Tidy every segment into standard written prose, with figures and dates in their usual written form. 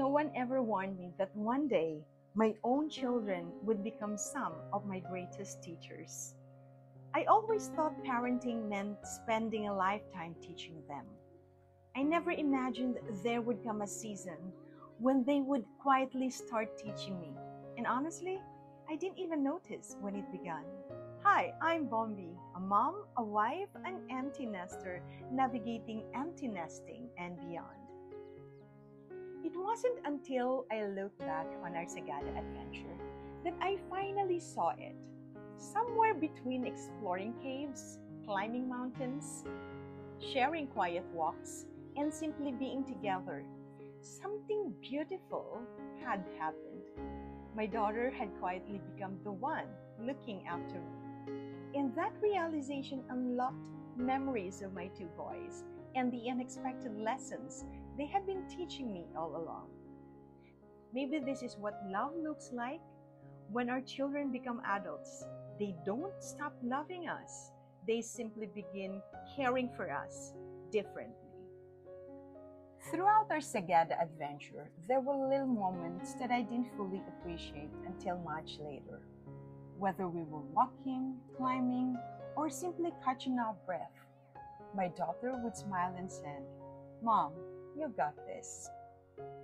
no one ever warned me that one day my own children would become some of my greatest teachers. I always thought parenting meant spending a lifetime teaching them. I never imagined there would come a season when they would quietly start teaching me. And honestly, I didn't even notice when it began. Hi, I'm Bombi, a mom, a wife, an empty nester, navigating empty nesting and beyond. It wasn't until I looked back on our Sagada adventure that I finally saw it. Somewhere between exploring caves, climbing mountains, sharing quiet walks, and simply being together, something beautiful had happened. My daughter had quietly become the one looking after me. And that realization unlocked memories of my two boys and the unexpected lessons they had been teaching me all along. Maybe this is what love looks like when our children become adults. They don't stop loving us, they simply begin caring for us differently. Throughout our Sagada adventure, there were little moments that I didn't fully appreciate until much later. Whether we were walking, climbing, or simply catching our breath, my daughter would smile and say, "Mom, you got this."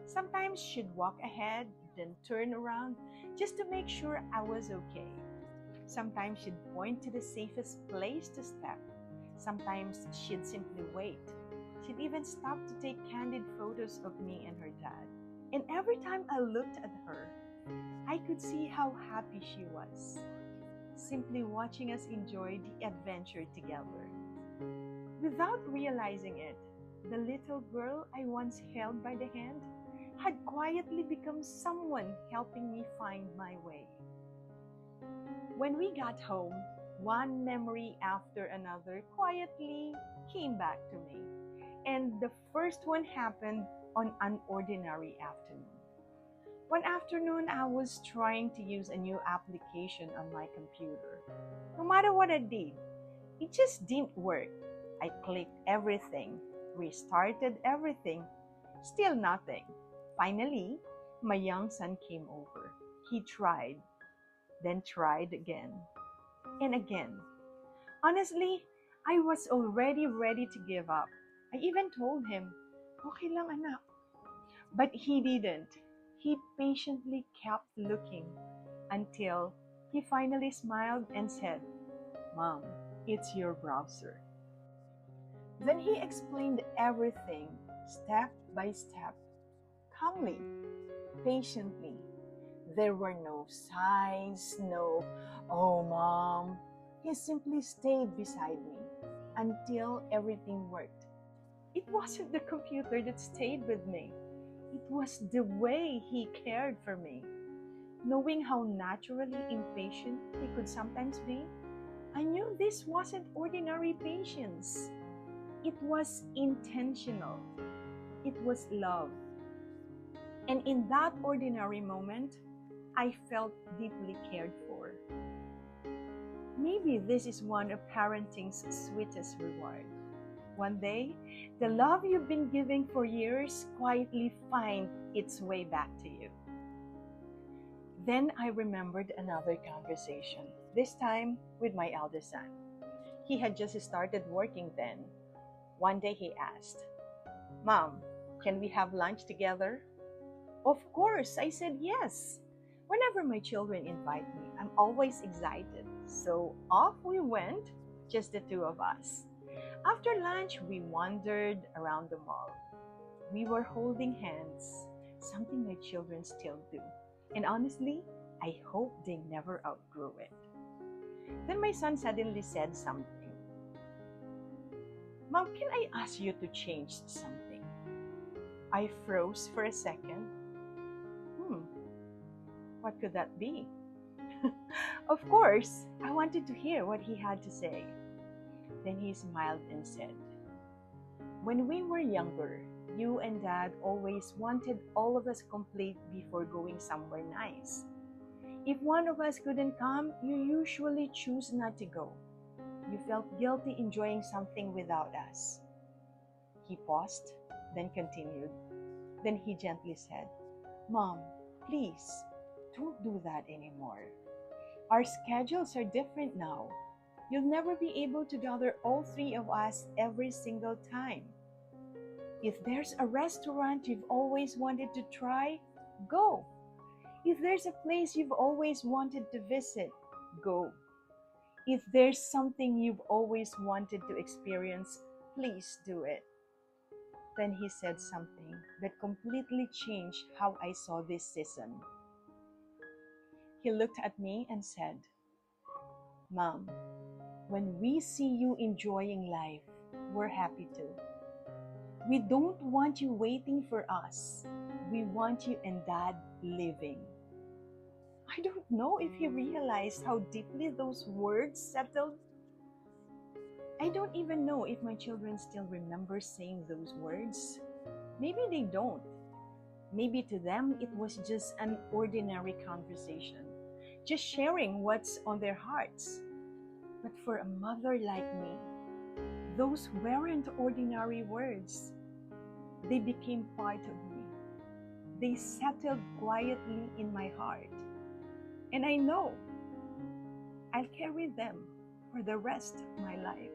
Sometimes she'd walk ahead, then turn around just to make sure I was okay. Sometimes she'd point to the safest place to step. Sometimes she'd simply wait. She'd even stop to take candid photos of me and her dad. And every time I looked at her, I could see how happy she was, simply watching us enjoy the adventure together. Without realizing it, the little girl I once held by the hand had quietly become someone helping me find my way. When we got home, one memory after another quietly came back to me. And the first one happened on an ordinary afternoon. One afternoon, I was trying to use a new application on my computer. No matter what I did, it just didn't work. I clicked everything, restarted everything, still nothing. Finally, my young son came over. He tried, then tried again, and again. Honestly, I was already ready to give up. I even told him, "Okay lang anak." But he didn't. He patiently kept looking until he finally smiled and said, "Mom, it's your browser." Then he explained everything, step by step, calmly, patiently. There were no sighs, no, "Oh, Mom." He simply stayed beside me until everything worked. It wasn't the computer that stayed with me. It was the way he cared for me. Knowing how naturally impatient he could sometimes be, I knew this wasn't ordinary patience. It was intentional. It was love. And in that ordinary moment, I felt deeply cared for. Maybe this is one of parenting's sweetest reward. One day, the love you've been giving for years quietly finds its way back to you. Then I remembered another conversation, this time with my eldest son. He had just started working then. One day he asked, "Mom, can we have lunch together?" Of course, I said yes. Whenever my children invite me, I'm always excited. So off we went, just the two of us. After lunch, we wandered around the mall. We were holding hands, something my children still do. And honestly, I hope they never outgrew it. Then my son suddenly said something. "Mom, can I ask you to change something?" I froze for a second. What could that be? Of course, I wanted to hear what he had to say. Then he smiled and said, "When we were younger, you and Dad always wanted all of us complete before going somewhere nice. If one of us couldn't come, you usually choose not to go. You felt guilty enjoying something without us." He paused, then continued. Then he gently said, Mom, please, don't do that anymore. Our schedules are different now. You'll never be able to gather all three of us every single time. If there's a restaurant you've always wanted to try, go. If there's a place you've always wanted to visit, go. If there's something you've always wanted to experience, please do it. Then he said something that completely changed how I saw this season. He looked at me and said, Mom, when we see you enjoying life, we're happy too. We don't want you waiting for us. We want you and Dad living. I don't know if he realized how deeply those words settled. I don't even know if my children still remember saying those words. Maybe they don't. Maybe to them it was just an ordinary conversation, just sharing what's on their hearts. But for a mother like me, those weren't ordinary words. They became part of me. They settled quietly in my heart. And I know I'll carry them for the rest of my life.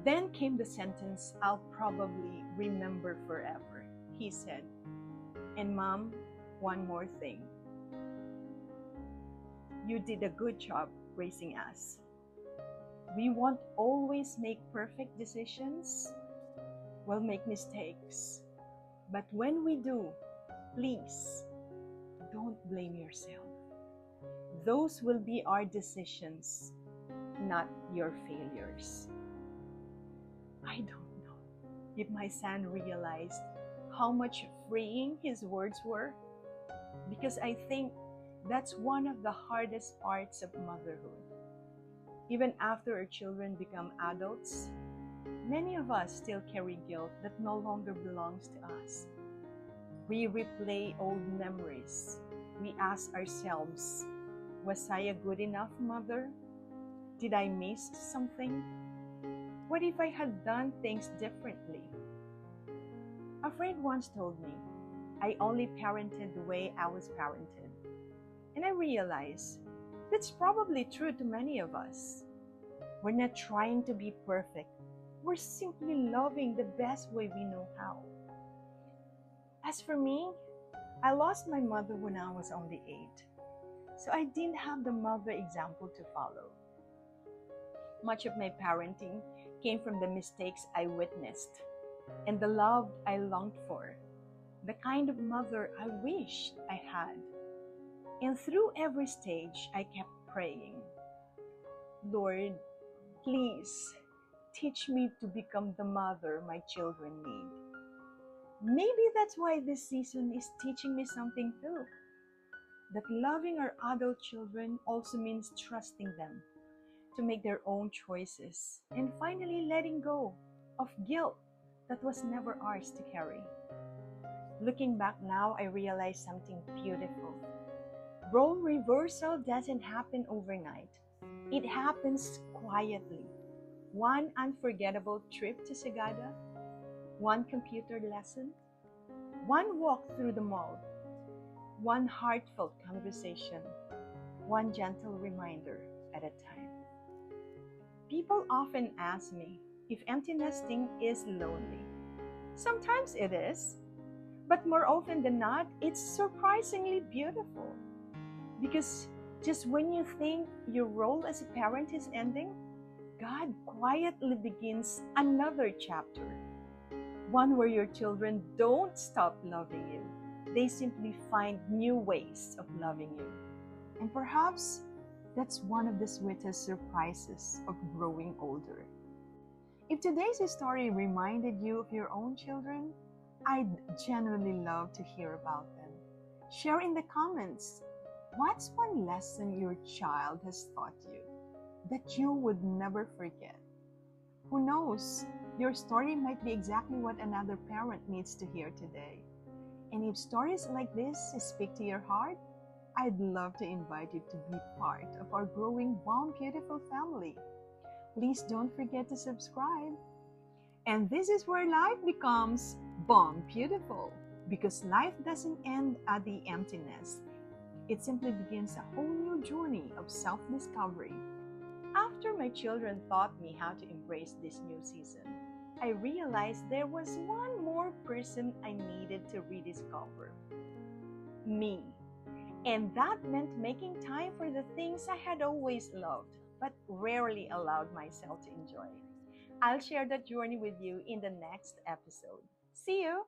Then came the sentence I'll probably remember forever. He said, and Mom, one more thing. You did a good job raising us. We won't always make perfect decisions. We'll make mistakes. But when we do, please, don't blame yourself. Those will be our decisions, not your failures. I don't know if my son realized how much freeing his words were, because I think that's one of the hardest parts of motherhood. Even after our children become adults, many of us still carry guilt that no longer belongs to us. We replay old memories. We ask ourselves, was I a good enough mother? Did I miss something? What if I had done things differently? A friend once told me, I only parented the way I was parented. And I realized that's probably true to many of us. We're not trying to be perfect. We're simply loving the best way we know how. As for me, I lost my mother when I was only 8. So I didn't have the mother example to follow. Much of my parenting came from the mistakes I witnessed and the love I longed for, the kind of mother I wished I had. And through every stage, I kept praying, Lord, please teach me to become the mother my children need. Maybe that's why this season is teaching me something too. That loving our adult children also means trusting them to make their own choices and finally letting go of guilt that was never ours to carry. Looking back now, I realize something beautiful. Role reversal doesn't happen overnight. It happens quietly. One unforgettable trip to Sagada, one computer lesson, one walk through the mall, one heartfelt conversation, one gentle reminder at a time. People often ask me if empty nesting is lonely. Sometimes it is, but more often than not, it's surprisingly beautiful. Because just when you think your role as a parent is ending, God quietly begins another chapter. One where your children don't stop loving you. They simply find new ways of loving you. And perhaps that's one of the sweetest surprises of growing older. If today's story reminded you of your own children, I'd genuinely love to hear about them. Share in the comments, what's one lesson your child has taught you that you would never forget? Who knows, your story might be exactly what another parent needs to hear today. And if stories like this speak to your heart, I'd love to invite you to be part of our growing Bomb Beautiful family. Please don't forget to subscribe. And this is where life becomes Bomb Beautiful. Because life doesn't end at the emptiness, it simply begins a whole new journey of self discovery. After my children taught me how to embrace this new season, I realized there was one more person I needed to rediscover: me. And that meant making time for the things I had always loved, but rarely allowed myself to enjoy. I'll share that journey with you in the next episode. See you!